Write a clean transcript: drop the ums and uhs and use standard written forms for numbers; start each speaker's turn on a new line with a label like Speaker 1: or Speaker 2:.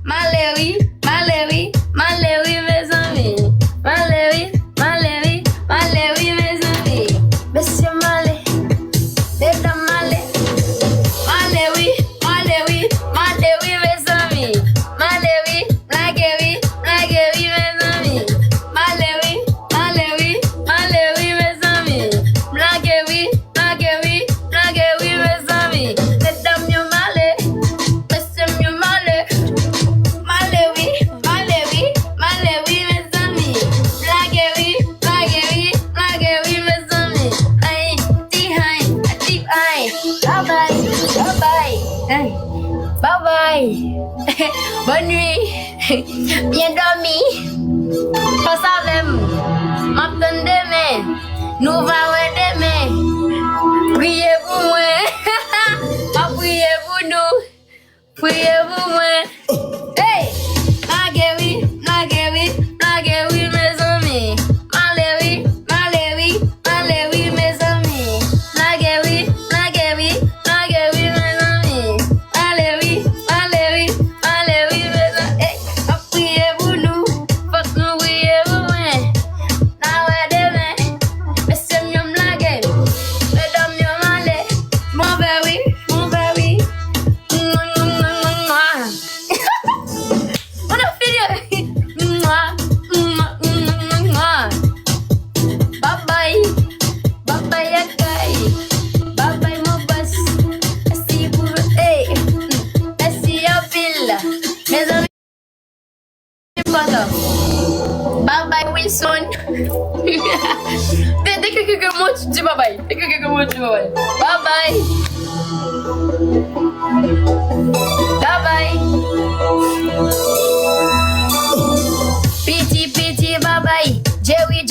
Speaker 1: Malé, oui, mes amis. Malé, oui, mes amis. Monsieur Malé, Madame Malé. Malé, oui, mes amis. Malé, oui, mes amis. Malé, oui, mes amis. Blague, oui, mes amis. Madame mieux Malé, Monsieur mieux Malé. Malé, oui, mes amis. Blague, oui, mes amis. Aïe, ti aïe. Bye bye. Bonne nuit. Bien dormi. Pas avec m'attendre demain. Nous allons demain. Priez pour moi. Priez pour nous. Priez pour moi. Hey! Blague, oui, mes amis. Malé, oui, mes amis. Blague, oui, mes amis. Malé, oui, mes amis. Hey! Priez pour nous. Faut que nous priez pour moi. Now demain. Monsieur mieux blague. Mesdames mieux malé. Mon baby. On a fini. Bye bye, Yakai. Bye bye, mon boss. Merci pour hey. Merci à Bill. Mes amis. Bye bye, Wilson. Dès que quelqu'un mot, tu dis bye bye. Dès que quelqu'un mot, tu dis bye bye. Bye bye. Piti, bye bye. Jerry.